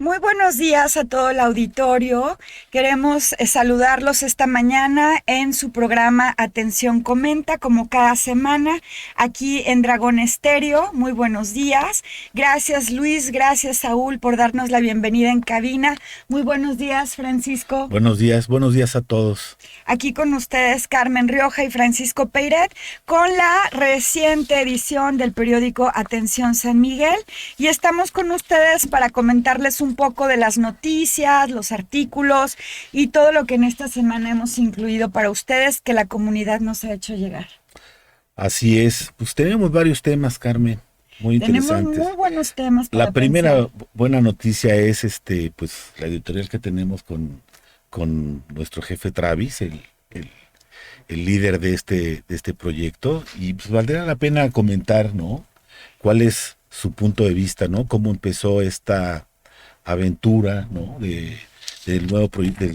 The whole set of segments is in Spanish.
Muy buenos días a todo el auditorio. Queremos saludarlos esta mañana en su programa Atención Comenta, como cada semana, aquí en Dragón Estéreo. Muy buenos días. Gracias Luis, gracias Saúl por darnos la bienvenida en cabina. Muy buenos días, Francisco. Buenos días a todos. Aquí con ustedes Carmen Rioja y Francisco Peiret con la reciente edición del periódico Atención San Miguel, y estamos con ustedes para comentarles un poco de las noticias, los artículos y todo lo que en esta semana hemos incluido para ustedes que la comunidad nos ha hecho llegar. Así es, pues tenemos varios temas, Carmen, muy Tenemos interesantes. muy buenos temas La para pensar. primera buena noticia es pues la editorial que tenemos con nuestro jefe Travis, el, el líder de este proyecto, y pues valdría la pena comentar, ¿no? Cuál es su punto de vista, ¿no? Cómo empezó esta aventura, ¿no? Del nuevo proyecto,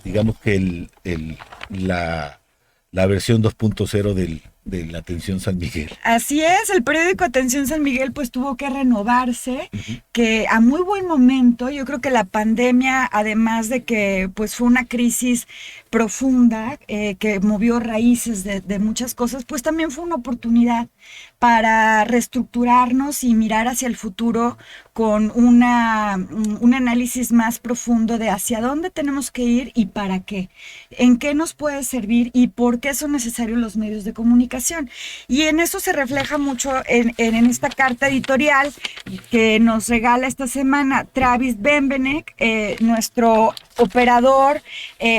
digamos que la versión 2.0 de la Atención San Miguel. Así es, el periódico Atención San Miguel pues tuvo que renovarse, Ujú. que a muy buen momento. Yo creo que la pandemia, además de que pues fue una crisis profunda que movió raíces de muchas cosas, pues también fue una oportunidad para reestructurarnos y mirar hacia el futuro con un análisis más profundo de hacia dónde tenemos que ir y para qué, en qué nos puede servir y por qué son necesarios los medios de comunicación. Y en eso se refleja mucho en esta carta editorial que nos regala esta semana Travis Benbenek, nuestro operador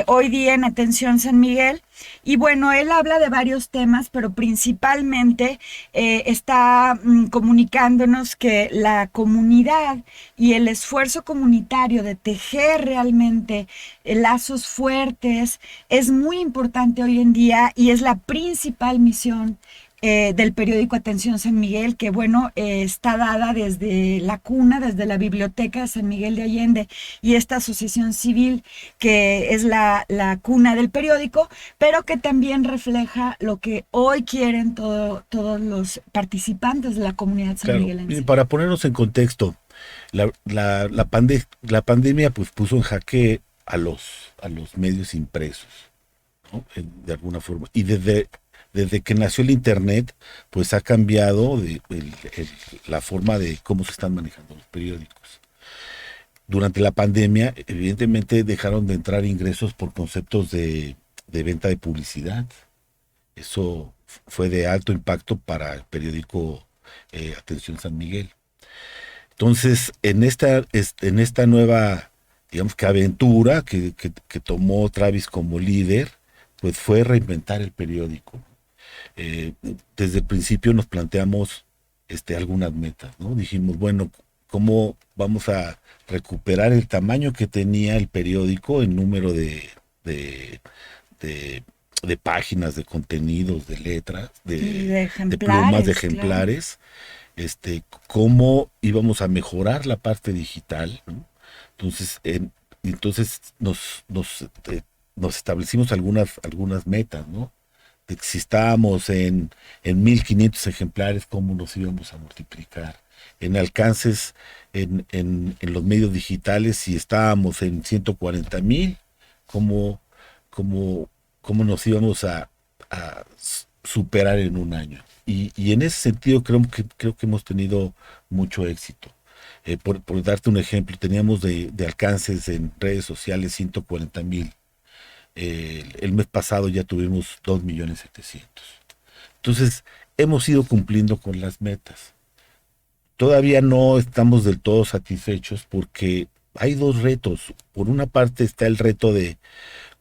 hoy día en Atención San Miguel. Y bueno, él habla de varios temas, pero principalmente está comunicándonos que la comunidad y el esfuerzo comunitario de tejer realmente lazos fuertes es muy importante hoy en día, y es la principal misión del periódico Atención San Miguel, que bueno, está dada desde la cuna, desde la biblioteca de San Miguel de Allende y esta asociación civil que es la cuna del periódico, pero que también refleja lo que hoy quieren todos los participantes de la comunidad Claro, y sanmiguelense. para ponernos en contexto, la pandemia pues puso en jaque a los medios impresos, ¿no? De alguna forma. Y desde que nació el Internet, pues ha cambiado la forma de cómo se están manejando los periódicos. Durante la pandemia, evidentemente dejaron de entrar ingresos por conceptos de venta de publicidad. Eso fue de alto impacto para el periódico Atención San Miguel. Entonces, en esta nueva, digamos que aventura que tomó Travis como líder, pues fue reinventar el periódico. Eh, Desde el principio nos planteamos algunas metas, ¿no? Dijimos, bueno, ¿cómo vamos a recuperar el tamaño que tenía el periódico en número de, de, de páginas, de contenidos, de letras, Y de de plumas, de ejemplares, claro. ejemplares? Cómo íbamos a mejorar la parte digital, ¿no? Entonces, nos establecimos algunas metas, ¿no? De que si estábamos en 1500 ejemplares, cómo nos íbamos a multiplicar. En alcances en los medios digitales, si estábamos en 140,000, cómo, cómo, cómo nos íbamos a superar en un año. Y en ese sentido creo que hemos tenido mucho éxito. Por darte un ejemplo, teníamos de alcances en redes sociales 140,000. El mes pasado ya tuvimos 2,700,000. Entonces, hemos ido cumpliendo con las metas. Todavía no estamos del todo satisfechos porque hay dos retos. Por una parte está el reto de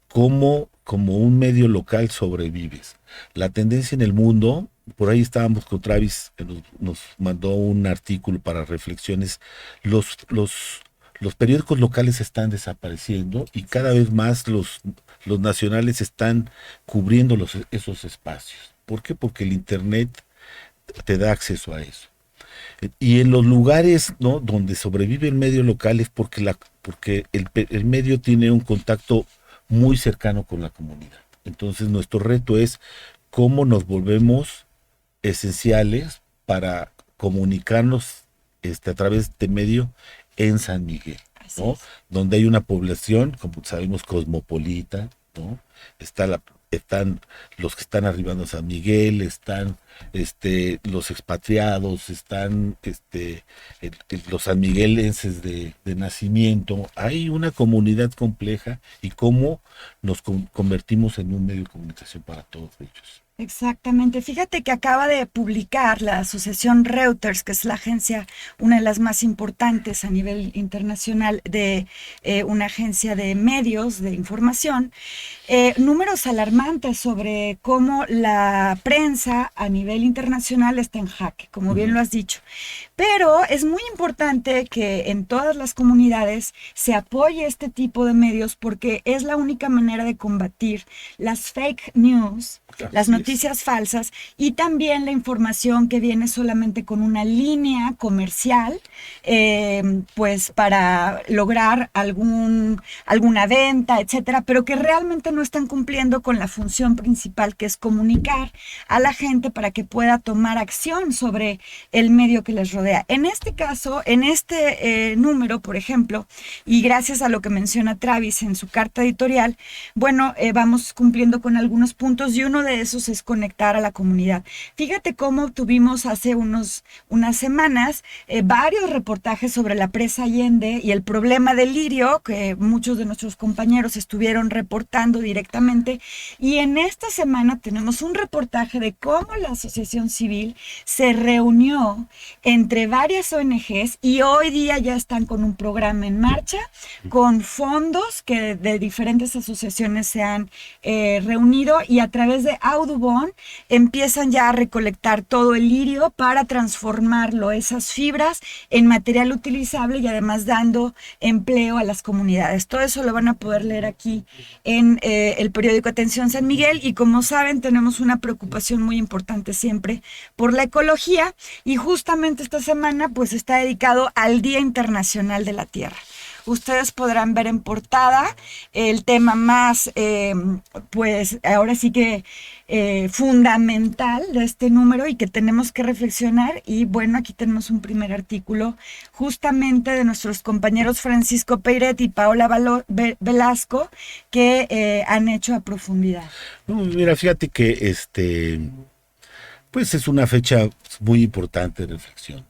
cómo como un medio local sobrevives. La tendencia en el mundo, por ahí estábamos con Travis, que nos mandó un artículo para reflexiones. los, los, los periódicos locales están desapareciendo y cada vez más los nacionales están cubriendo esos espacios. ¿Por qué? Porque el Internet te da acceso a eso. Y en los lugares, ¿no?, donde sobrevive el medio local es porque el medio tiene un contacto muy cercano con la comunidad. Entonces nuestro reto es cómo nos volvemos esenciales para comunicarnos a través de medio en San Miguel. Así ¿no? es. Donde hay una población, como sabemos, cosmopolita, ¿no? Están los que están arribando a San Miguel, están los expatriados, están los sanmiguelenses de nacimiento. Hay una comunidad compleja y cómo nos convertimos en un medio de comunicación para todos ellos. Exactamente. Fíjate que acaba de publicar la asociación Reuters, que es la agencia, una de las más importantes a nivel internacional de una agencia de medios de información, números alarmantes sobre cómo la prensa a nivel internacional está en jaque, como bien lo has dicho. Pero es muy importante que en todas las comunidades se apoye este tipo de medios porque es la única manera de combatir las fake news, las Así es. noticias falsas y también la información que viene solamente con una línea comercial, pues para lograr alguna venta, etcétera, pero que realmente no están cumpliendo con la función principal, que es comunicar a la gente para que pueda tomar acción sobre el medio que les rodea. En este caso, en este número, por ejemplo, y gracias a lo que menciona Travis en su carta editorial, bueno, vamos cumpliendo con algunos puntos y uno de esos es conectar a la comunidad. Fíjate cómo tuvimos hace unas semanas varios reportajes sobre la presa Allende y el problema del lirio, que muchos de nuestros compañeros estuvieron reportando directamente. Y en esta semana tenemos un reportaje de cómo la asociación civil se reunió entre varias ONGs y hoy día ya están con un programa en marcha, con fondos que de diferentes asociaciones se han reunido y a través de Audubon empiezan ya a recolectar todo el lirio para transformarlo, esas fibras, en material utilizable y además dando empleo a las comunidades. Todo eso lo van a poder leer aquí en el periódico Atención San Miguel y como saben tenemos una preocupación muy importante siempre por la ecología y justamente esta semana pues está dedicado al Día Internacional de la Tierra. Ustedes podrán ver en portada el tema más, pues ahora sí que fundamental de este número y que tenemos que reflexionar. Y bueno, aquí tenemos un primer artículo justamente de nuestros compañeros Francisco Peiret y Paola Velasco que han hecho a profundidad. No, mira, fíjate que pues es una fecha muy importante de reflexión,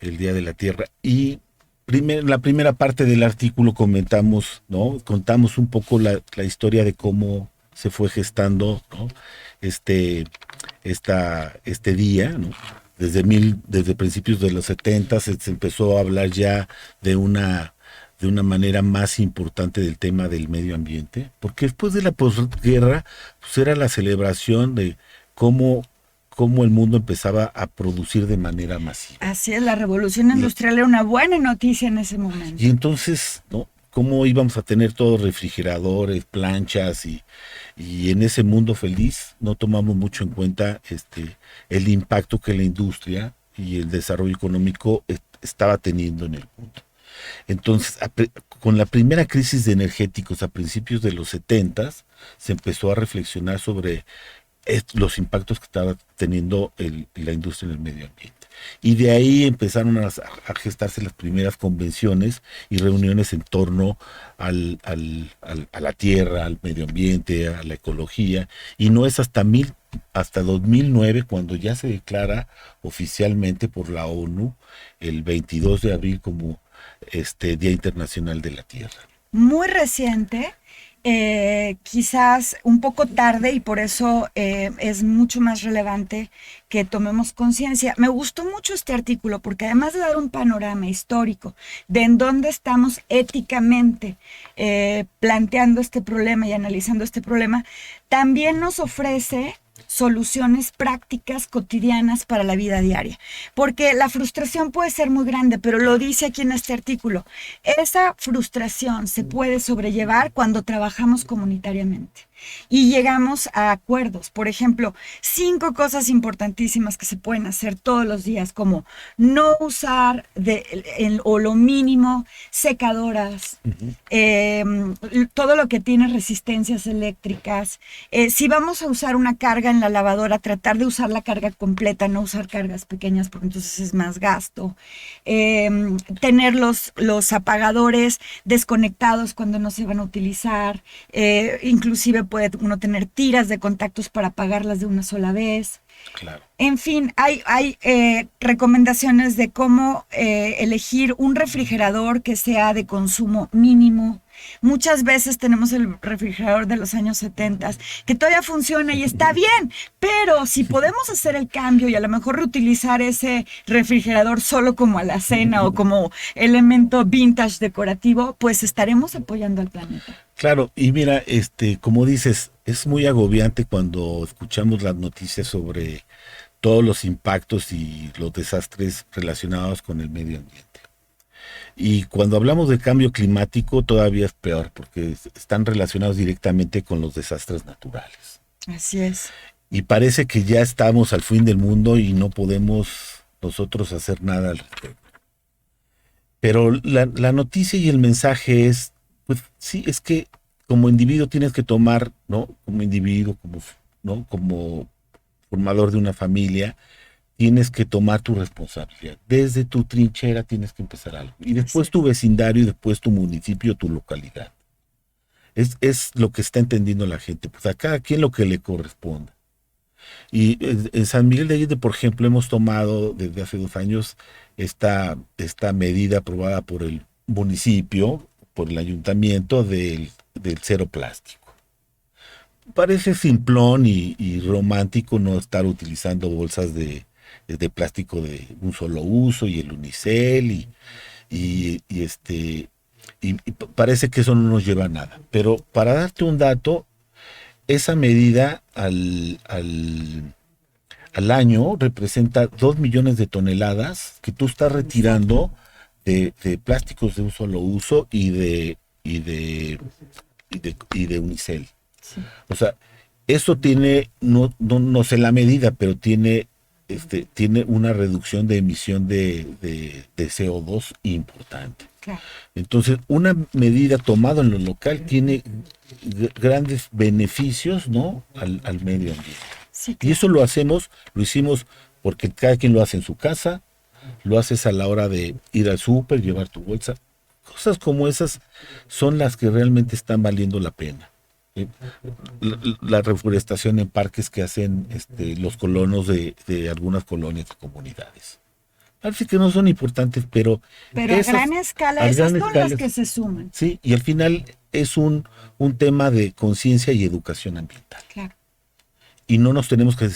el Día de la Tierra. Y la primera parte del artículo comentamos, ¿no? Contamos un poco la historia de cómo se fue gestando, ¿no? este, este día, ¿no? Desde principios de los 70 se empezó a hablar ya de una manera más importante del tema del medio ambiente, porque después de la posguerra, pues era la celebración de cómo el mundo empezaba a producir de manera masiva. Así es, la revolución industrial era una buena noticia en ese momento. Y entonces, ¿no? Cómo íbamos a tener todos refrigeradores, planchas y en ese mundo feliz no tomamos mucho en cuenta el impacto que la industria y el desarrollo económico estaba teniendo en el mundo. Entonces, con la primera crisis de energéticos a principios de los 70 se empezó a reflexionar sobre los impactos que estaba teniendo la industria en el medio ambiente. Y de ahí empezaron a gestarse las primeras convenciones y reuniones en torno a la tierra, al medio ambiente, a la ecología, y no es hasta 2009 cuando ya se declara oficialmente por la ONU el 22 de abril como Día Internacional de la Tierra. Muy reciente, quizás un poco tarde y por eso es mucho más relevante que tomemos conciencia. Me gustó mucho este artículo porque además de dar un panorama histórico de en dónde estamos éticamente planteando este problema y analizando este problema, también nos ofrece soluciones prácticas cotidianas para la vida diaria, porque la frustración puede ser muy grande, pero lo dice aquí en este artículo, esa frustración se puede sobrellevar cuando trabajamos comunitariamente. y llegamos a acuerdos. Por ejemplo, 5 cosas importantísimas que se pueden hacer todos los días, como no usar o lo mínimo secadoras, eh, todo lo que tiene resistencias eléctricas. Si vamos a usar una carga en la lavadora, tratar de usar la carga completa, no usar cargas pequeñas porque entonces es más gasto. Tener los apagadores desconectados cuando no se van a utilizar. Inclusive puede uno tener tiras de contactos para apagarlas de una sola vez. Claro. En fin, hay recomendaciones de cómo elegir un refrigerador que sea de consumo mínimo. Muchas veces tenemos el refrigerador de los años 70 que todavía funciona y está bien, pero si podemos hacer el cambio y a lo mejor reutilizar ese refrigerador solo como alacena o como elemento vintage decorativo, pues estaremos apoyando al planeta. Claro, y mira, como dices, es muy agobiante cuando escuchamos las noticias sobre todos los impactos y los desastres relacionados con el medio ambiente. Y cuando hablamos de cambio climático todavía es peor porque están relacionados directamente con los desastres naturales. Así es. Y parece que ya estamos al fin del mundo y no podemos nosotros hacer nada al respecto. Pero la noticia y el mensaje es, pues sí, es que como individuo tienes que tomar, ¿no? Como individuo, ¿no? Como formador de una familia, tienes que tomar tu responsabilidad. Desde tu trinchera tienes que empezar algo. Y después tu vecindario, y después tu municipio, tu localidad. Es lo que está entendiendo la gente. Pues a cada quien lo que le corresponda. Y en San Miguel de Allende, por ejemplo, hemos tomado desde hace 2 años esta medida aprobada por el municipio, por el ayuntamiento del cero plástico. Parece simplón y romántico no estar utilizando bolsas de plástico de un solo uso y el unicel y parece que eso no nos lleva a nada. Pero para darte un dato, esa medida al año representa 2 millones de toneladas que tú estás retirando de plásticos de un solo uso y de unicel. Sí. O sea, eso tiene, no sé la medida, pero tiene una reducción de emisión de CO2 importante. Claro. Entonces, una medida tomada en lo local tiene grandes beneficios, ¿no? al medio ambiente. Sí, claro. Y eso lo hicimos porque cada quien lo hace en su casa, lo haces a la hora de ir al súper, llevar tu bolsa. Cosas como esas son las que realmente están valiendo la pena. La reforestación en parques que hacen los colonos de algunas colonias y comunidades. Parece que no son importantes, pero a gran escala, esas son las que se suman. Sí, y al final es un tema de conciencia y educación ambiental. Claro. Y no nos tenemos que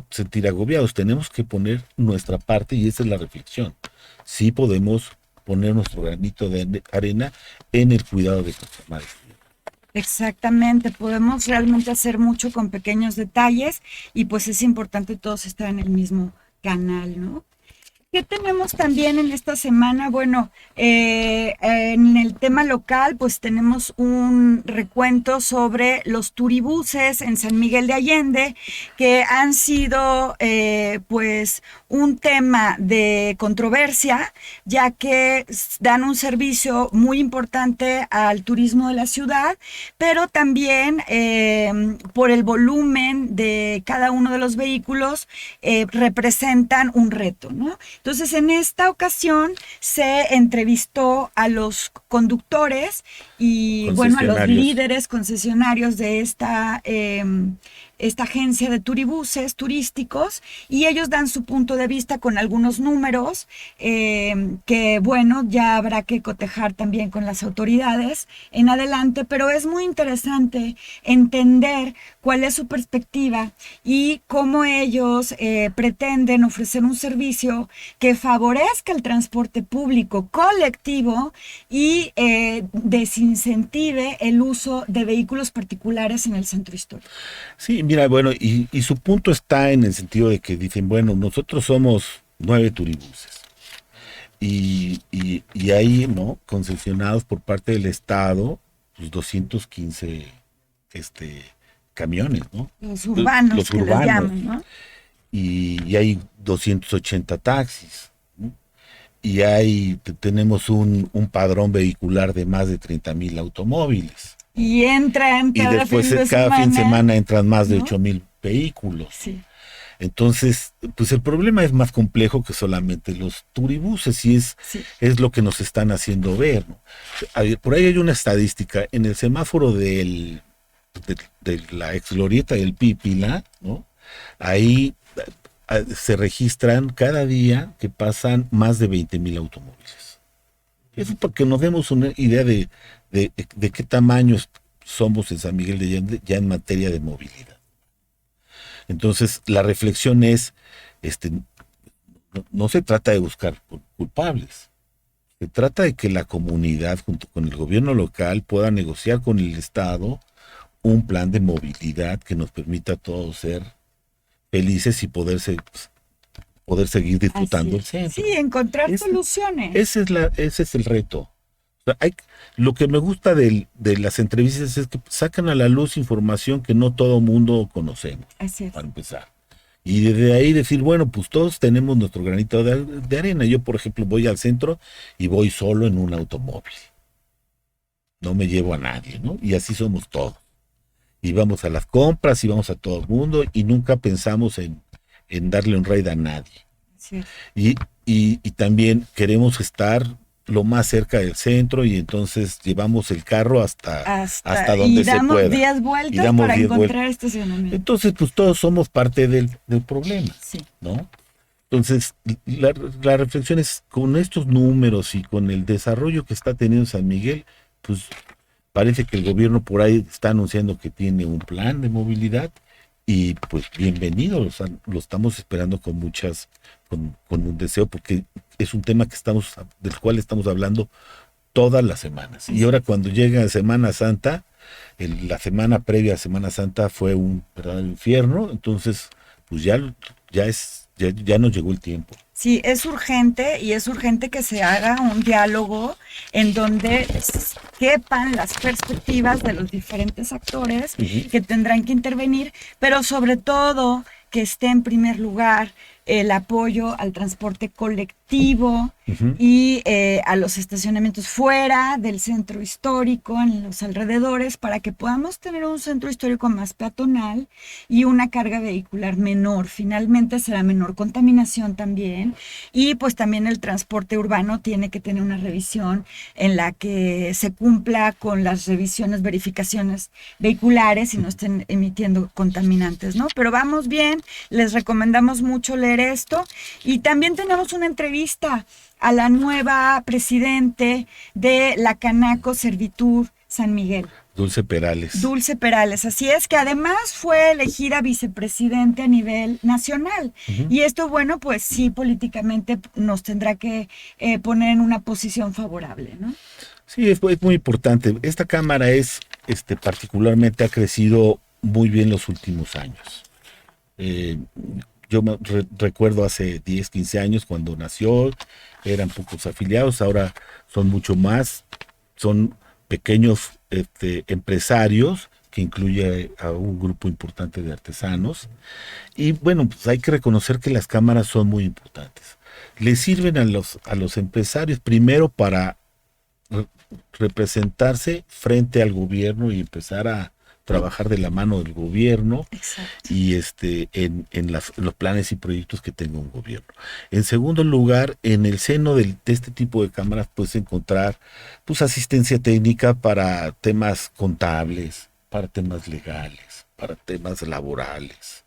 sentir agobiados, tenemos que poner nuestra parte y esa es la reflexión. Sí podemos poner nuestro granito de arena en el cuidado de nuestras madres. Exactamente, podemos realmente hacer mucho con pequeños detalles y pues es importante todos estar en el mismo canal, ¿no? ¿Qué tenemos también en esta semana? Bueno, en el tema local, pues tenemos un recuento sobre los turibuses en San Miguel de Allende, que han sido, pues, un tema de controversia, ya que dan un servicio muy importante al turismo de la ciudad, pero también por el volumen de cada uno de los vehículos, representan un reto, ¿no? Entonces, en esta ocasión se entrevistó a los conductores y, bueno, a los líderes concesionarios de esta agencia de turibuses turísticos y ellos dan su punto de vista con algunos números que, bueno, ya habrá que cotejar también con las autoridades en adelante, pero es muy interesante entender cuál es su perspectiva y cómo ellos pretenden ofrecer un servicio que favorezca el transporte público colectivo y desincentive el uso de vehículos particulares en el centro histórico. Sí, mira, bueno, y su punto está en el sentido de que dicen, bueno, nosotros somos 9 turibuses y hay, ¿no?, concesionados por parte del Estado, pues 215 camiones, ¿no? Los urbanos, Los que les urbanos. llaman, ¿no? Y hay 280 taxis, ¿no? Y tenemos un padrón vehicular de más de 30,000 automóviles. Y entran Y cada después fin de cada fin de semana entran más de ¿no? 8,000 vehículos. Sí. Entonces, pues el problema es más complejo que solamente los turibuses y Sí. es lo que nos están haciendo ver, ¿no? Por ahí hay una estadística en el semáforo de la ex glorieta del Pípila, ¿no? Ahí se registran cada día que pasan más de 20,000 automóviles. Eso para que nos demos una idea de qué tamaños somos en San Miguel de Allende ya en materia de movilidad. Entonces, la reflexión es, no se trata de buscar culpables, se trata de que la comunidad junto con el gobierno local pueda negociar con el Estado un plan de movilidad que nos permita a todos ser felices y poder seguir disfrutando el centro. Sí, encontrar soluciones. Ese es el reto. O sea, lo que me gusta de las entrevistas es que sacan a la luz información que no todo mundo conocemos, para empezar. Y desde ahí decir, bueno, pues todos tenemos nuestro granito de arena. Yo, por ejemplo, voy al centro y voy solo en un automóvil. No me llevo a nadie, ¿no? Y así somos todos. Y vamos a las compras y vamos a todo el mundo y nunca pensamos en darle un raid a nadie. Sí. Y también queremos estar lo más cerca del centro y entonces llevamos el carro hasta donde se pueda. Y damos 10 vueltas para encontrar estacionamiento. Entonces, pues todos somos parte del problema, sí, ¿no? Entonces, la reflexión es, con estos números y con el desarrollo que está teniendo San Miguel, pues parece que el gobierno por ahí está anunciando que tiene un plan de movilidad y pues bienvenido, lo estamos esperando con un deseo, porque es un tema del cual estamos hablando todas las semanas. Y ahora cuando llega Semana Santa, la semana previa a Semana Santa fue un verdadero infierno, entonces pues ya nos llegó el tiempo. Sí, es urgente y es urgente que se haga un diálogo en donde quepan las perspectivas de los diferentes actores que tendrán que intervenir, pero sobre todo que esté en primer lugar el apoyo al transporte colectivo y a los estacionamientos fuera del centro histórico, en los alrededores, para que podamos tener un centro histórico más peatonal y una carga vehicular menor. Finalmente será menor contaminación también, y pues también el transporte urbano tiene que tener una revisión en la que se cumpla con las verificaciones vehiculares y no estén emitiendo contaminantes, ¿no? Pero vamos bien, les recomendamos mucho leer esto, y también tenemos una entrevista a la nueva presidente de la Canaco Servitur San Miguel. Dulce Perales, así es, que además fue elegida vicepresidente a nivel nacional. Y esto, bueno, pues sí, políticamente nos tendrá que poner en una posición favorable, ¿no? Sí, es muy importante. Esta Cámara particularmente ha crecido muy bien los últimos años. Yo recuerdo hace 10, 15 años cuando nació, eran pocos afiliados, ahora son mucho más, son pequeños empresarios, que incluye a un grupo importante de artesanos. Y bueno, pues hay que reconocer que las cámaras son muy importantes. Le sirven a los empresarios primero para representarse frente al gobierno y empezar a trabajar de la mano del gobierno. Exacto. Y en los planes y proyectos que tenga un gobierno. En segundo lugar, en el seno de este tipo de cámaras puedes encontrar pues asistencia técnica para temas contables, para temas legales, para temas laborales.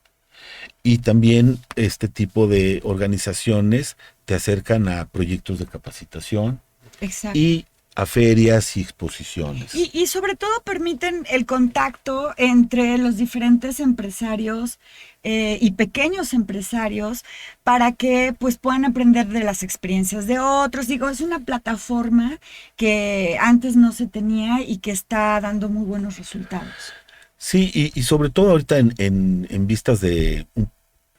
Y también este tipo de organizaciones te acercan a proyectos de capacitación. Exacto. Y a ferias y exposiciones. Y sobre todo permiten el contacto entre los diferentes empresarios y pequeños empresarios para que pues puedan aprender de las experiencias de otros. Digo, es una plataforma que antes no se tenía y que está dando muy buenos resultados. Sí, y sobre todo ahorita en vistas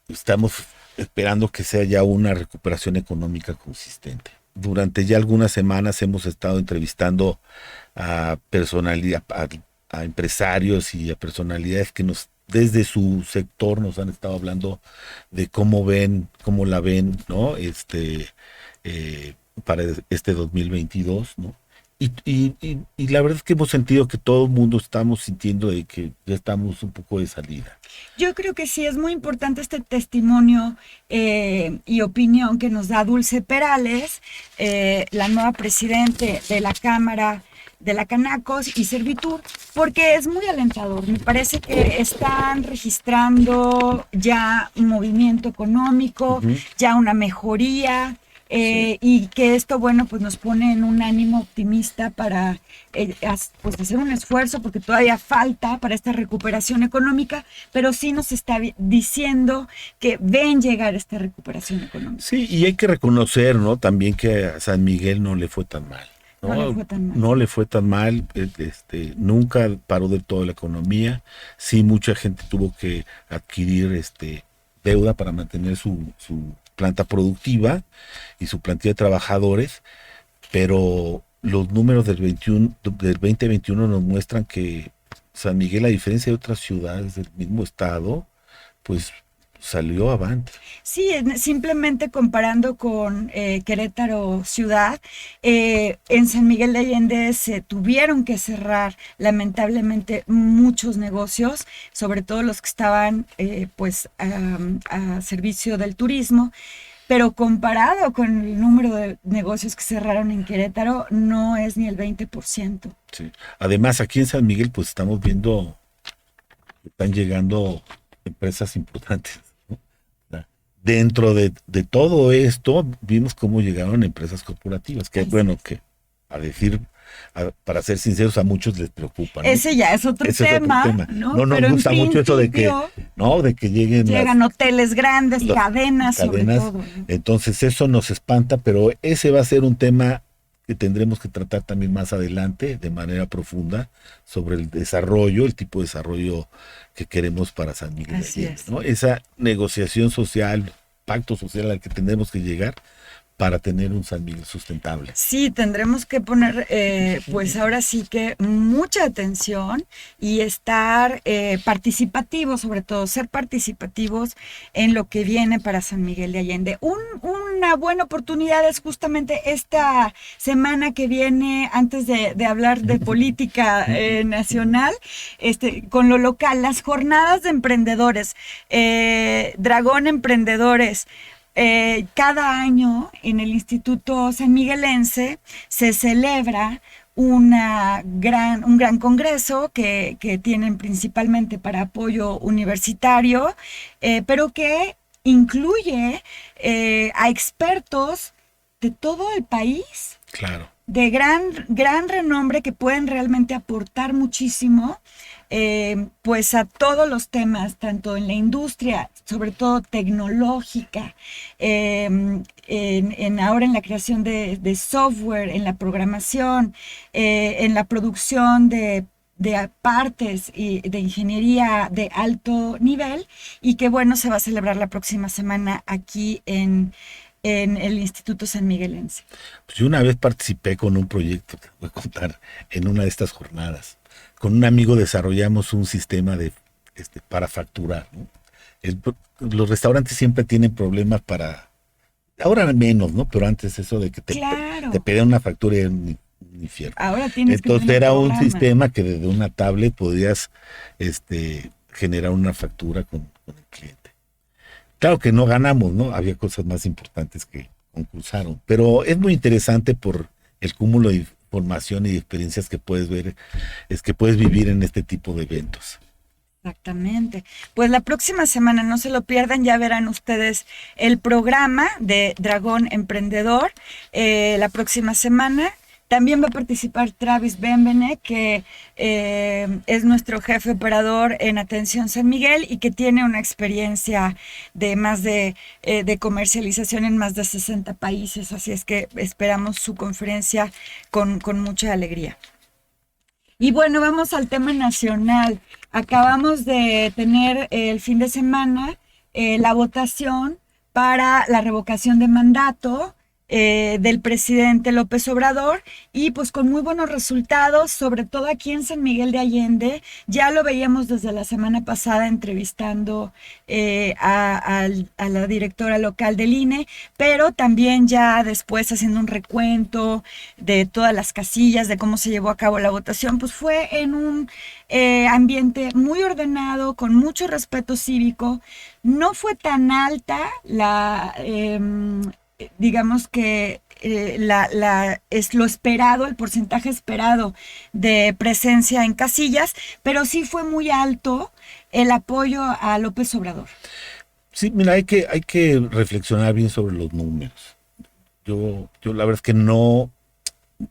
estamos esperando que sea ya una recuperación económica consistente. Durante ya algunas semanas hemos estado entrevistando a a empresarios y a personalidades que desde su sector nos han estado hablando de cómo la ven, ¿no? Para este 2022, ¿no? Y la verdad es que hemos sentido que todo el mundo estamos sintiendo de que ya estamos un poco de salida. Yo creo que sí, es muy importante este testimonio y opinión que nos da Dulce Perales, la nueva presidente de la Cámara de la Canacos y Servitur, porque es muy alentador. Me parece que están registrando ya un movimiento económico, ya una mejoría. Sí. Y que esto, bueno, pues nos pone en un ánimo optimista para pues hacer un esfuerzo, porque todavía falta para esta recuperación económica, pero sí nos está diciendo que ven llegar esta recuperación económica. Sí, y hay que reconocer, ¿no? También que a San Miguel no le fue tan mal. No le fue tan mal. No le fue tan mal, nunca paró del todo la economía. Sí, mucha gente tuvo que adquirir deuda para mantener su planta productiva y su plantilla de trabajadores, pero los números del 2021 nos muestran que San Miguel, a diferencia de otras ciudades del mismo estado, pues salió avante. Sí, simplemente comparando con Querétaro ciudad, en San Miguel de Allende se tuvieron que cerrar lamentablemente muchos negocios, sobre todo los que estaban pues a servicio del turismo, pero comparado con el número de negocios que cerraron en Querétaro, no es ni el 20%. Sí. Además, aquí en San Miguel, pues estamos viendo que están llegando empresas importantes. Dentro de todo esto, vimos cómo llegaron empresas corporativas, que bueno, que para ser sinceros, a muchos les preocupa, ¿no? Ese ya es otro tema, ¿no? No nos pero gusta mucho eso de que, ¿no? De que llegan hoteles grandes, cadenas, sobre todo, ¿no? Entonces eso nos espanta, pero ese va a ser un tema que tendremos que tratar también más adelante, de manera profunda, sobre el desarrollo, el tipo de desarrollo que queremos para San Miguel de Allende, ¿no? Esa negociación social, pacto social al que tendremos que llegar para tener un San Miguel sustentable. Sí, tendremos que poner, pues ahora sí que mucha atención y estar participativos, sobre todo ser participativos en lo que viene para San Miguel de Allende. Una buena oportunidad es justamente esta semana que viene, antes de hablar de política nacional, con lo local, las jornadas de emprendedores, Dragón Emprendedores. Cada año en el Instituto San Miguelense se celebra un gran congreso que tienen principalmente para apoyo universitario, pero que incluye a expertos de todo el país. Claro. De gran renombre, que pueden realmente aportar muchísimo pues a todos los temas, tanto en la industria, sobre todo tecnológica, ahora en la creación de software, en la programación, en la producción de partes y de ingeniería de alto nivel, y que bueno, se va a celebrar la próxima semana aquí en el Instituto San Miguelense. Pues yo una vez participé con un proyecto, te voy a contar, en una de estas jornadas. Con un amigo desarrollamos un sistema para facturar, ¿no? Los restaurantes siempre tienen problemas ahora menos, ¿no? Pero antes eso de que te pedían una factura y era un infierno. Ahora tienes Entonces que era un sistema que desde una tablet podías generar una factura con el cliente. Claro que no ganamos, ¿no? Había cosas más importantes que concursaron, pero es muy interesante por el cúmulo de información y de experiencias que puedes ver, que puedes vivir en este tipo de eventos. Exactamente. Pues la próxima semana, no se lo pierdan, ya verán ustedes el programa de Dragón Emprendedor. La próxima semana también va a participar Travis Benbene, que es nuestro jefe operador en Atención San Miguel y que tiene una experiencia de comercialización en más de 60 países. Así es que esperamos su conferencia con mucha alegría. Y bueno, vamos al tema nacional. Acabamos de tener el fin de semana la votación para la revocación de mandato del presidente López Obrador y pues con muy buenos resultados, sobre todo aquí en San Miguel de Allende. Ya lo veíamos desde la semana pasada entrevistando a la directora local del INE, pero también ya después haciendo un recuento de todas las casillas, de cómo se llevó a cabo la votación, pues fue en un ambiente muy ordenado, con mucho respeto cívico. No fue tan alta digamos que es lo esperado, el porcentaje esperado de presencia en casillas, pero sí fue muy alto el apoyo a López Obrador. Sí, mira, hay que reflexionar bien sobre los números. Yo la verdad es que no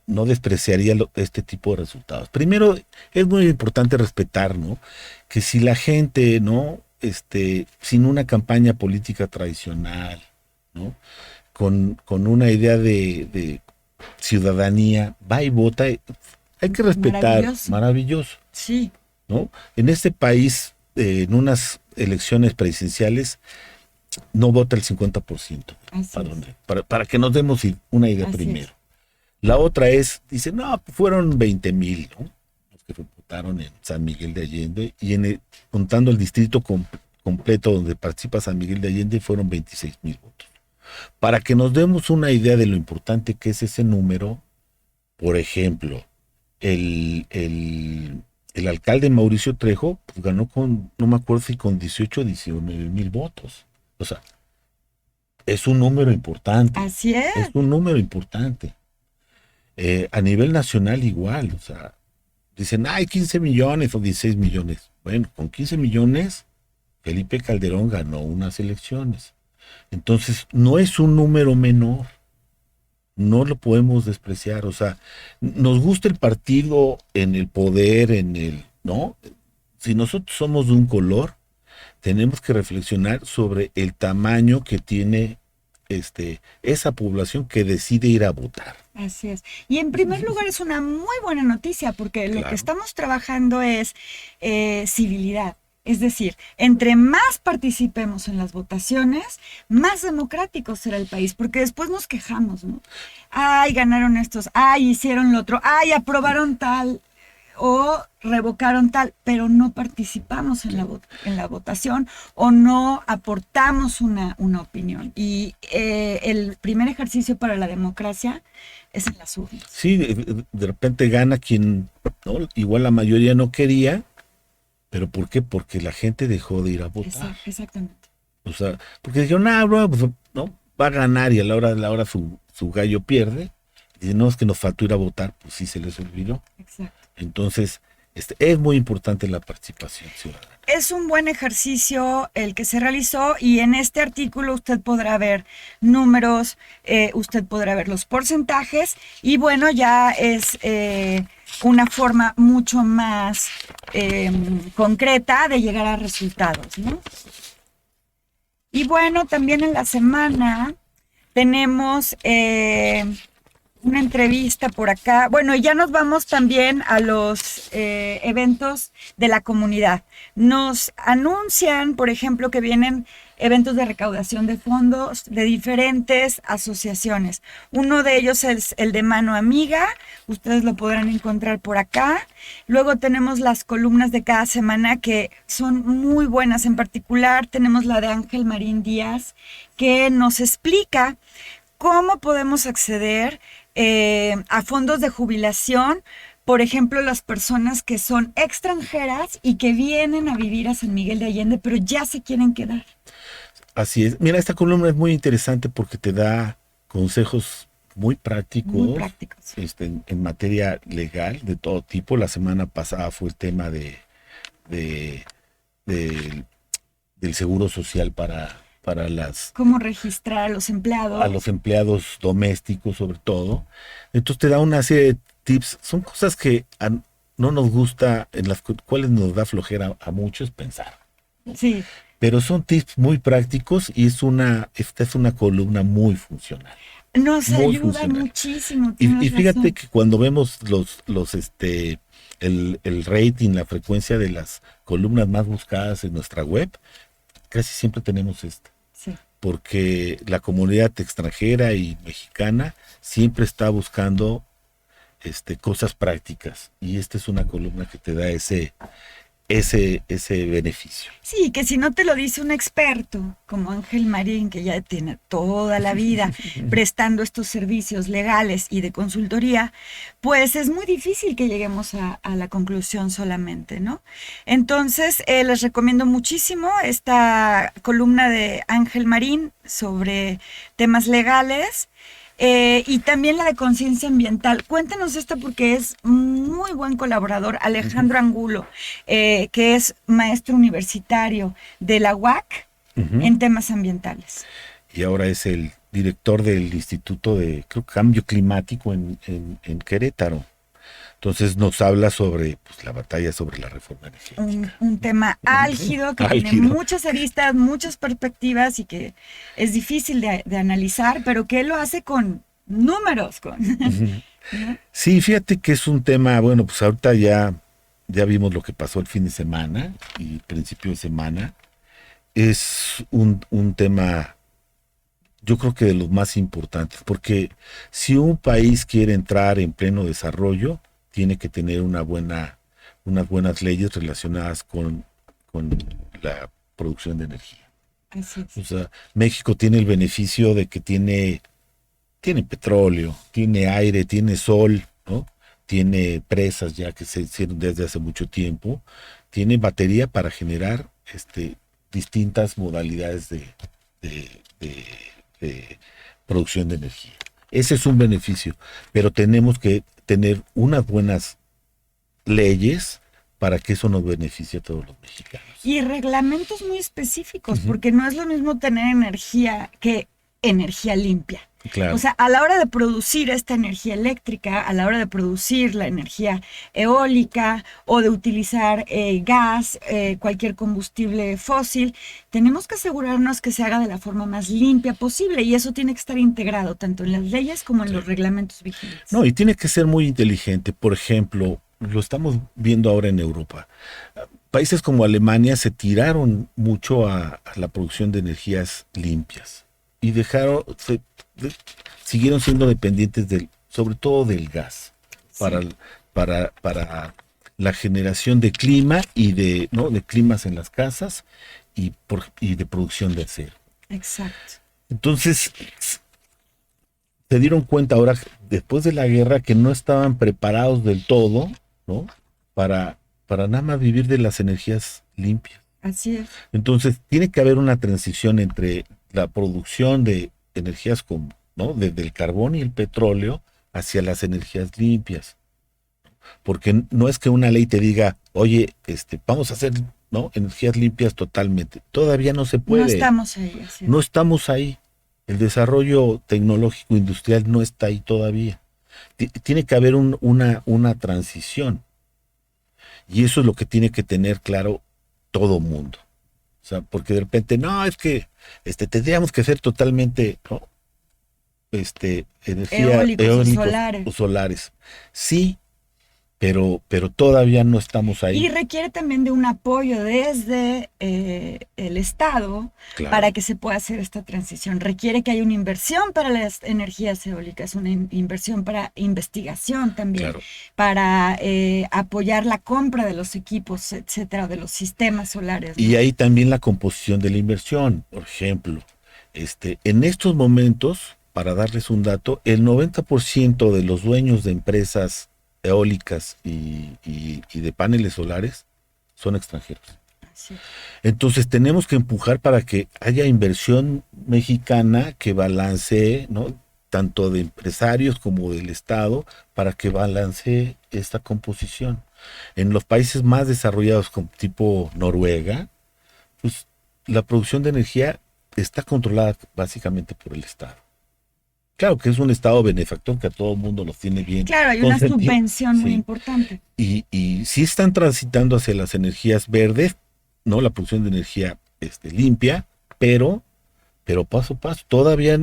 despreciaría este tipo de resultados. Primero, es muy importante respetar, ¿no? Que si la gente, ¿no? Sin una campaña política tradicional, ¿no? Con una idea de ciudadanía, va y vota, hay que respetar, Maravilloso. maravilloso, Sí, ¿no? En este país, en unas elecciones presidenciales, no vota el 50%, así es. para que nos demos una idea Así primero. es. La otra es, dice, no, fueron 20,000, ¿no? Los que votaron en San Miguel de Allende, y contando el distrito completo donde participa San Miguel de Allende, fueron 26,000 votos. Para que nos demos una idea de lo importante que es ese número, por ejemplo, el alcalde Mauricio Trejo pues, ganó no me acuerdo si con 18 o 19,000 votos. O sea, es un número importante. Así es. Es un número importante. A nivel nacional igual, o sea, dicen, hay 15 millones o 16 millones. Bueno, con 15 millones, Felipe Calderón ganó unas elecciones. Entonces, no es un número menor, no lo podemos despreciar, o sea, nos gusta el partido en el poder, ¿no? Si nosotros somos de un color, tenemos que reflexionar sobre el tamaño que tiene esa población que decide ir a votar. Así es. Y en primer lugar es una muy buena noticia porque lo Claro. que estamos trabajando es civilidad. Es decir, entre más participemos en las votaciones, más democrático será el país, porque después nos quejamos, ¿no? Ay, ganaron estos, ay, hicieron lo otro, ay, aprobaron tal o revocaron tal, pero no participamos en la votación o no aportamos una opinión. Y el primer ejercicio para la democracia es en las urnas. Sí, de repente gana quien, ¿no? Igual la mayoría no quería, pero ¿por qué? Porque la gente dejó de ir a votar. Exactamente. O sea, porque dijeron, pues, no, va a ganar y a la hora de la hora su gallo pierde. Y dicen, no, es que nos faltó ir a votar, pues sí se les olvidó. Exacto. Entonces, es muy importante la participación ciudadana. Es un buen ejercicio el que se realizó y en este artículo usted podrá ver números, usted podrá ver los porcentajes y bueno, ya es una forma mucho más concreta de llegar a resultados, ¿no? Y bueno, también en la semana tenemos una entrevista por acá. Bueno, y ya nos vamos también a los eventos de la comunidad. Nos anuncian, por ejemplo, que vienen eventos de recaudación de fondos de diferentes asociaciones. Uno de ellos es el de Mano Amiga, ustedes lo podrán encontrar por acá. Luego tenemos las columnas de cada semana que son muy buenas, en particular tenemos la de Ángel Marín Díaz, que nos explica cómo podemos acceder a fondos de jubilación, por ejemplo, las personas que son extranjeras y que vienen a vivir a San Miguel de Allende, pero ya se quieren quedar. Así es. Mira, esta columna es muy interesante porque te da consejos muy prácticos, Muy prácticos. en materia legal de todo tipo. La semana pasada fue el tema de- del seguro social para Cómo registrar a los empleados. a los empleados domésticos sobre todo. Entonces te da una serie de tips. Son cosas que no nos gusta, en las cuales nos da flojera a muchos pensar. Sí. Pero son tips muy prácticos y esta es una columna muy funcional. Nos Muy ayuda funcional. muchísimo. Y fíjate razón. que cuando vemos el rating, la frecuencia de las columnas más buscadas en nuestra web, casi siempre tenemos esta. Sí. porque la comunidad extranjera y mexicana siempre está buscando cosas prácticas, y esta es una columna que te da ese beneficio. Sí, que si no te lo dice un experto como Ángel Marín, que ya tiene toda la vida prestando estos servicios legales y de consultoría, pues es muy difícil que lleguemos a la conclusión solamente, ¿no? Entonces, les recomiendo muchísimo esta columna de Ángel Marín sobre temas legales. Y también la de conciencia ambiental. Cuéntanos esta porque es muy buen colaborador, Alejandro Angulo, que es maestro universitario de la UAC en temas ambientales. Y ahora es el director del Instituto de Cambio Climático en Querétaro. Entonces nos habla sobre la batalla sobre la reforma energética. Un tema álgido que tiene muchas aristas, muchas perspectivas y que es difícil de analizar, pero que él lo hace con números. ¿No? Sí, fíjate que es un tema, bueno, pues ahorita ya vimos lo que pasó el fin de semana y principio de semana. Es un tema, yo creo que de los más importantes, porque si un país quiere entrar en pleno desarrollo, tiene que tener unas buenas leyes relacionadas con la producción de energía. Así es. O sea, México tiene el beneficio de que tiene petróleo, tiene aire, tiene sol, ¿no? Tiene presas ya que se hicieron desde hace mucho tiempo, tiene batería para generar distintas modalidades de producción de energía. Ese es un beneficio, pero tenemos que tener unas buenas leyes para que eso nos beneficie a todos los mexicanos. Y reglamentos muy específicos, porque no es lo mismo tener energía que energía limpia. Claro. O sea, a la hora de producir esta energía eléctrica, a la hora de producir la energía eólica o de utilizar gas, cualquier combustible fósil, tenemos que asegurarnos que se haga de la forma más limpia posible, y eso tiene que estar integrado tanto en las leyes como en los reglamentos vigentes. No, y tiene que ser muy inteligente. Por ejemplo, lo estamos viendo ahora en Europa. Países como Alemania se tiraron mucho a la producción de energías limpias y siguieron siendo dependientes sobre todo del gas, sí, para la generación de clima y de climas en las casas y de producción de acero. Exacto. Entonces se dieron cuenta ahora, después de la guerra, que no estaban preparados del todo, ¿no? Para nada más vivir de las energías limpias. Así es. Entonces tiene que haber una transición entre la producción de energías desde el carbón y el petróleo hacia las energías limpias. Porque no es que una ley te diga, oye, vamos a hacer, ¿no?, energías limpias totalmente. Todavía no se puede. No estamos ahí. Así es. No estamos ahí. El desarrollo tecnológico industrial no está ahí todavía. Tiene que haber una transición. Y eso es lo que tiene que tener claro todo mundo. O sea, porque de repente, no, es que tendríamos que hacer totalmente, ¿no?, energía eólicos o solares. Sí, pero todavía no estamos ahí. Y requiere también de un apoyo desde el Estado, claro, para que se pueda hacer esta transición. Requiere que haya una inversión para las energías eólicas, una inversión para investigación también, claro, para apoyar la compra de los equipos, etcétera, de los sistemas solares, ¿no? Y ahí también la composición de la inversión. Por ejemplo, en estos momentos, para darles un dato, el 90% de los dueños de empresas eólicas y de paneles solares son extranjeros. Sí. Entonces tenemos que empujar para que haya inversión mexicana que balancee, ¿no?, tanto de empresarios como del Estado, para que balancee esta composición. En los países más desarrollados, como tipo Noruega, pues la producción de energía está controlada básicamente por el Estado. Claro que es un Estado benefactor que a todo el mundo los tiene bien. Claro, hay una subvención muy importante. Y sí están transitando hacia las energías verdes, ¿no?, la producción de energía limpia, pero paso a paso. Todavía,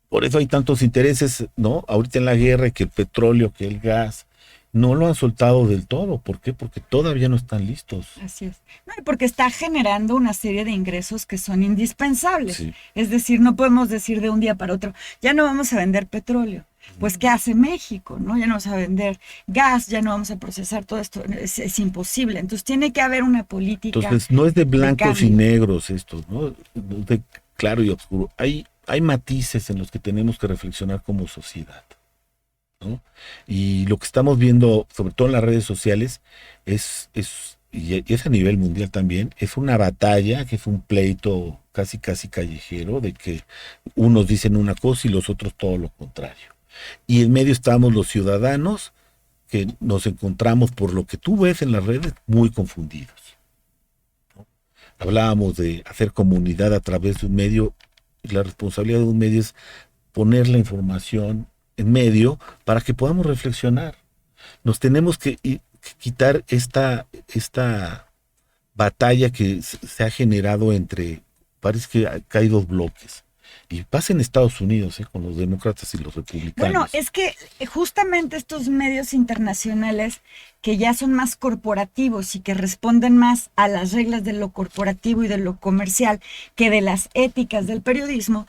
por eso hay tantos intereses, ¿no?, ahorita en la guerra, que el petróleo, que el gas, no lo han soltado del todo. ¿Por qué? Porque todavía no están listos. Así es. No, y porque está generando una serie de ingresos que son indispensables. Sí. Es decir, no podemos decir de un día para otro, ya no vamos a vender petróleo. Pues, ¿qué hace México? ¿No? Ya no vamos a vender gas, ya no vamos a procesar todo esto. Es imposible. Entonces, tiene que haber una política. Entonces, no es de blancos y cambio. negros esto, ¿no? De claro y oscuro. Hay matices en los que tenemos que reflexionar como sociedad, ¿no? Y lo que estamos viendo, sobre todo en las redes sociales, y es a nivel mundial también, es una batalla, que es un pleito casi casi callejero, de que unos dicen una cosa y los otros todo lo contrario. Y en medio estamos los ciudadanos que nos encontramos, por lo que tú ves en las redes, muy confundidos. Hablábamos de hacer comunidad a través de un medio, y la responsabilidad de un medio es poner la información en medio para que podamos reflexionar. Nos tenemos que quitar esta batalla que se ha generado entre, parece que hay dos bloques. Y pasa en Estados Unidos, con los demócratas y los republicanos. Bueno, es que justamente estos medios internacionales que ya son más corporativos y que responden más a las reglas de lo corporativo y de lo comercial que de las éticas del periodismo,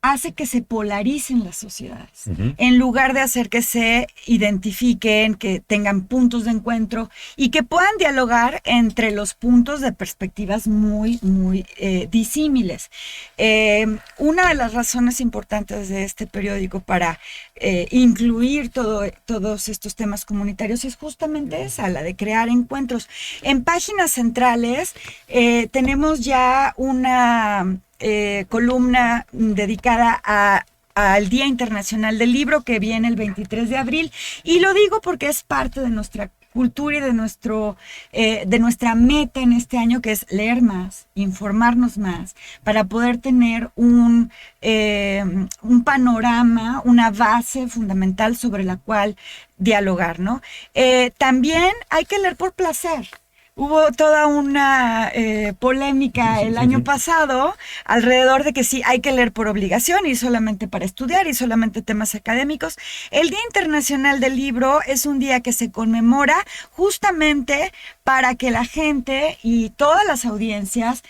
hace que se polaricen las sociedades, en lugar de hacer que se identifiquen, que tengan puntos de encuentro y que puedan dialogar entre los puntos de perspectivas muy, muy disímiles. Una de las razones importantes de este periódico para incluir todos estos temas comunitarios es justamente esa, la de crear encuentros. En páginas centrales tenemos ya una columna dedicada al Día Internacional del Libro, que viene el 23 de abril, y lo digo porque es parte de nuestra cultura y de nuestra meta en este año, que es leer más, informarnos más, para poder tener un panorama, una base fundamental sobre la cual dialogar, ¿no? También hay que leer por placer. Hubo toda una polémica el año pasado alrededor de que sí, hay que leer por obligación y solamente para estudiar y solamente temas académicos. El Día Internacional del Libro es un día que se conmemora justamente para que la gente y todas las audiencias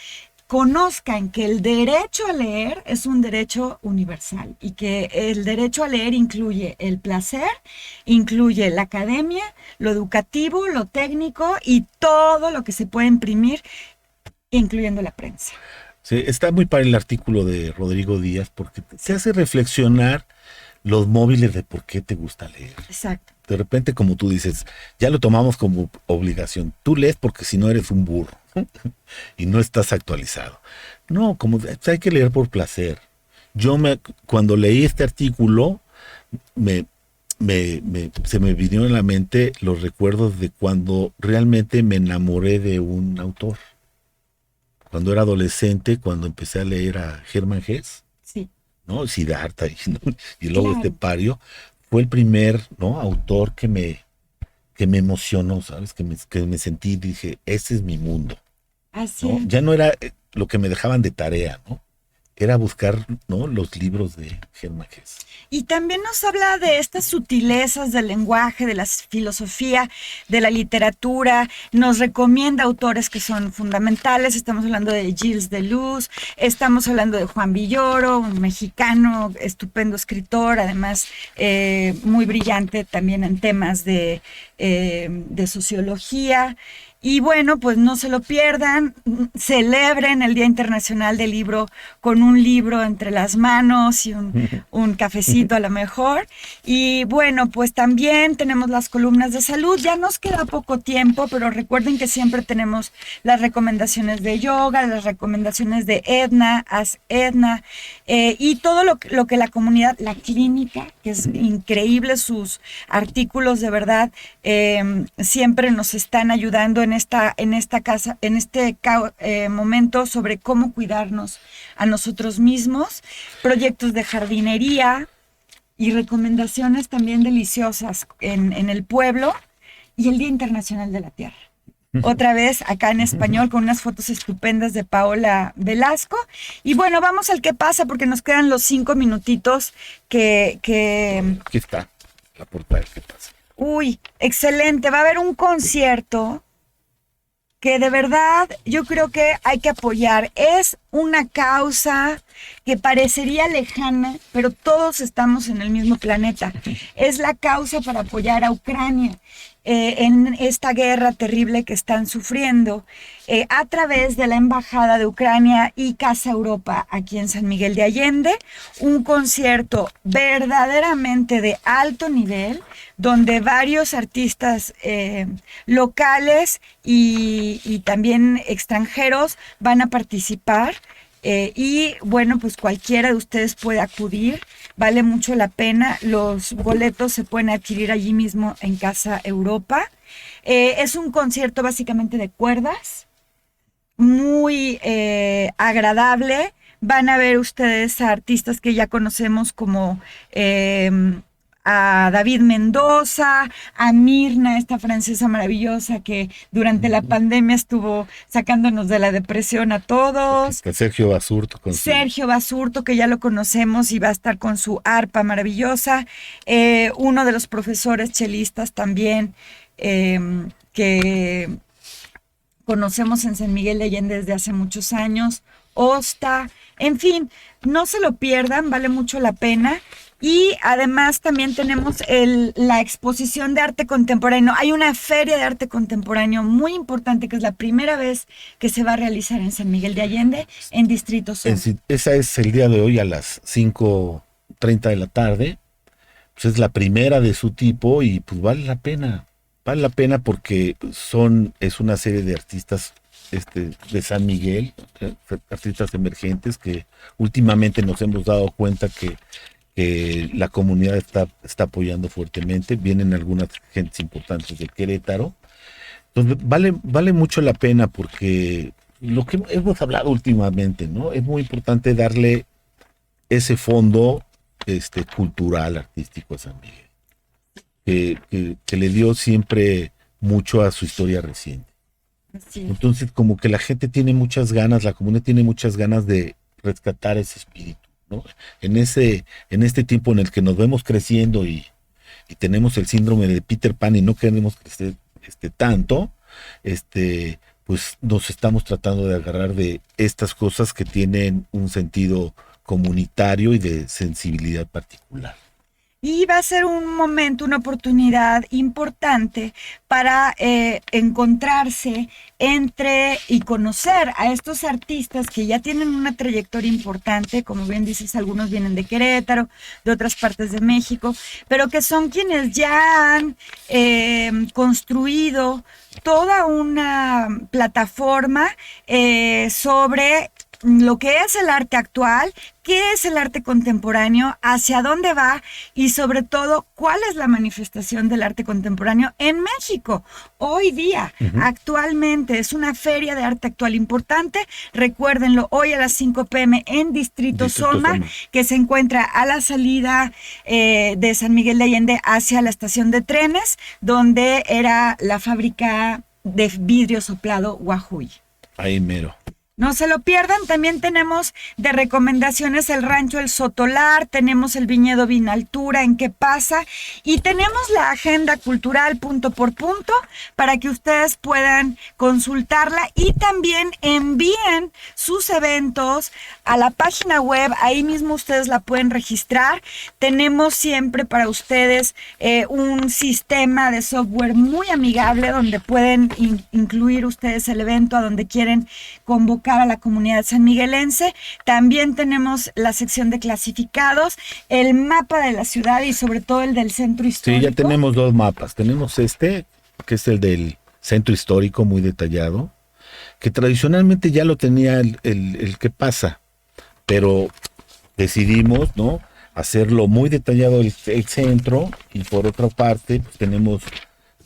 conozcan que el derecho a leer es un derecho universal y que el derecho a leer incluye el placer, incluye la academia, lo educativo, lo técnico y todo lo que se puede imprimir, incluyendo la prensa. Sí, está muy para el artículo de Rodrigo Díaz porque se hace reflexionar los móviles de por qué te gusta leer. Exacto. De repente, como tú dices, ya lo tomamos como obligación. Tú lees porque si no eres un burro y no estás actualizado. No, hay que leer por placer. Cuando leí este artículo, se me vinieron a la mente los recuerdos de cuando realmente me enamoré de un autor. Cuando era adolescente, cuando empecé a leer a Hermann Hesse, sí, ¿no? Siddhartha y luego Estepario, fue el primer, ¿no?, autor que me emocionó, ¿sabes? Que me sentí, dije, ese es mi mundo. Así ¿no? es. Ya no era lo que me dejaban de tarea, ¿no? Era buscar, ¿no?, los libros de Hermann Hesse. Y también nos habla de estas sutilezas del lenguaje, de la filosofía, de la literatura. Nos recomienda autores que son fundamentales. Estamos hablando de Gilles Deleuze, estamos hablando de Juan Villoro, un mexicano, estupendo escritor, además muy brillante también en temas de sociología. Y bueno, pues no se lo pierdan, celebren el Día Internacional del Libro con un libro entre las manos y un cafecito a lo mejor. Y bueno, pues también tenemos las columnas de salud, ya nos queda poco tiempo, pero recuerden que siempre tenemos las recomendaciones de yoga, las recomendaciones de Edna, Haz Edna, y todo lo que la comunidad, la clínica, que es increíble, sus artículos de verdad siempre nos están ayudando en esta casa, en este momento sobre cómo cuidarnos a nosotros mismos, proyectos de jardinería y recomendaciones también deliciosas en el pueblo y el Día Internacional de la Tierra. Otra vez acá en español con unas fotos estupendas de Paola Velasco. Y bueno, vamos al qué pasa porque nos quedan los 5 minutitos que... Aquí está la portada del qué pasa. Uy, excelente. Va a haber un concierto que de verdad yo creo que hay que apoyar. Es una causa que parecería lejana, pero todos estamos en el mismo planeta. Es la causa para apoyar a Ucrania en esta guerra terrible que están sufriendo a través de la Embajada de Ucrania y Casa Europa aquí en San Miguel de Allende. Un concierto verdaderamente de alto nivel, donde varios artistas locales y también extranjeros van a participar. Y bueno, pues cualquiera de ustedes puede acudir, vale mucho la pena. Los boletos se pueden adquirir allí mismo en Casa Europa. Es un concierto básicamente de cuerdas, muy agradable. Van a ver ustedes a artistas que ya conocemos como a David Mendoza, a Mirna, esta francesa maravillosa que durante la pandemia estuvo sacándonos de la depresión a todos. Sergio Basurto. Sergio Basurto, que ya lo conocemos y va a estar con su arpa maravillosa. Uno de los profesores chelistas también que conocemos en San Miguel de Allende desde hace muchos años. Osta, en fin, no se lo pierdan, vale mucho la pena. Y además también tenemos la exposición de arte contemporáneo. Hay una feria de arte contemporáneo muy importante que es la primera vez que se va a realizar en San Miguel de Allende, en Distrito Sur. Esa es el día de hoy a las 5:30 de la tarde. Pues es la primera de su tipo y pues vale la pena. Vale la pena porque es una serie de artistas de San Miguel, artistas emergentes que últimamente nos hemos dado cuenta que la comunidad está apoyando fuertemente. Vienen algunas gentes importantes de Querétaro. Entonces vale mucho la pena porque lo que hemos hablado últimamente, ¿no? Es muy importante darle ese fondo cultural, artístico a San Miguel, que le dio siempre mucho a su historia reciente. Sí. Entonces como que la gente tiene muchas ganas, la comunidad tiene muchas ganas de rescatar ese espíritu, ¿no? En este tiempo en el que nos vemos creciendo y tenemos el síndrome de Peter Pan y no queremos crecer tanto, pues nos estamos tratando de agarrar de estas cosas que tienen un sentido comunitario y de sensibilidad particular. Y va a ser un momento, una oportunidad importante para encontrarse y conocer a estos artistas que ya tienen una trayectoria importante, como bien dices, algunos vienen de Querétaro, de otras partes de México, pero que son quienes ya han construido toda una plataforma sobre lo que es el arte actual, qué es el arte contemporáneo, hacia dónde va y sobre todo cuál es la manifestación del arte contemporáneo en México. Hoy día, actualmente, es una feria de arte actual importante. Recuérdenlo, hoy a las 5 p.m. en Distrito Soma, que se encuentra a la salida de San Miguel de Allende hacia la estación de trenes, donde era la fábrica de vidrio soplado Guajuy. Ahí mero. No se lo pierdan. También tenemos de recomendaciones el Rancho El Sotolar, tenemos el Viñedo Vinaltura en Qué Pasa y tenemos la agenda cultural punto por punto para que ustedes puedan consultarla y también envíen sus eventos a la página web. Ahí mismo ustedes la pueden registrar. Tenemos siempre para ustedes un sistema de software muy amigable donde pueden incluir ustedes el evento a donde quieren convocar a la comunidad sanmiguelense. También tenemos la sección de clasificados, el mapa de la ciudad y sobre todo el del centro histórico. Sí, ya tenemos dos mapas. Tenemos que es el del centro histórico, muy detallado, que tradicionalmente ya lo tenía el Qué Pasa, pero decidimos, ¿no?, hacerlo muy detallado el centro y por otra parte pues, tenemos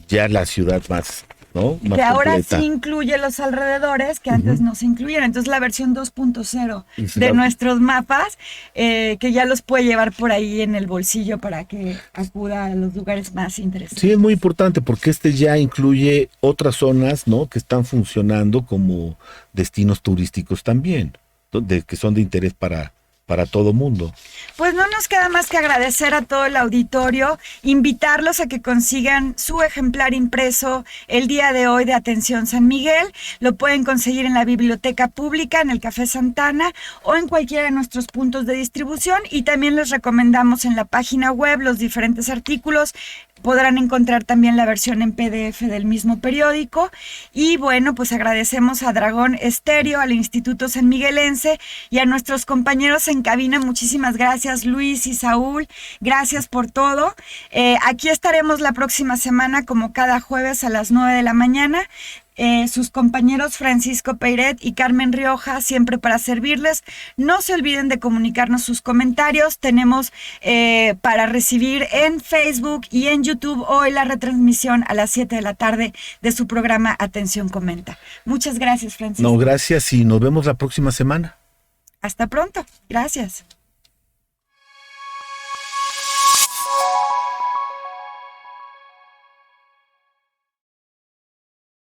ya la ciudad más, ¿no?, más que ahora completa. sí incluye los alrededores que antes no se incluyeron. Entonces la versión 2.0 de nuestros mapas, que ya los puede llevar por ahí en el bolsillo para que acuda a los lugares más interesantes. Sí, es muy importante porque ya incluye otras zonas, ¿no?, que están funcionando como destinos turísticos también, que son de interés para para todo mundo. Pues no nos queda más que agradecer a todo el auditorio, invitarlos a que consigan su ejemplar impreso el día de hoy de Atención San Miguel. Lo pueden conseguir en la biblioteca pública, en el Café Santana o en cualquiera de nuestros puntos de distribución, y también les recomendamos en la página web los diferentes artículos. Podrán encontrar también la versión en PDF del mismo periódico. Y bueno, pues agradecemos a Dragón Estéreo, al Instituto San Miguelense y a nuestros compañeros en cabina. Muchísimas gracias, Luis y Saúl. Gracias por todo. Aquí estaremos la próxima semana, como cada jueves a las 9 de la mañana. Sus compañeros Francisco Peiret y Carmen Rioja, siempre para servirles. No se olviden de comunicarnos sus comentarios. Tenemos para recibir en Facebook y en YouTube hoy la retransmisión a las 7 de la tarde de su programa Atención Comenta. Muchas gracias, Francisco. No, gracias y nos vemos la próxima semana. Hasta pronto. Gracias.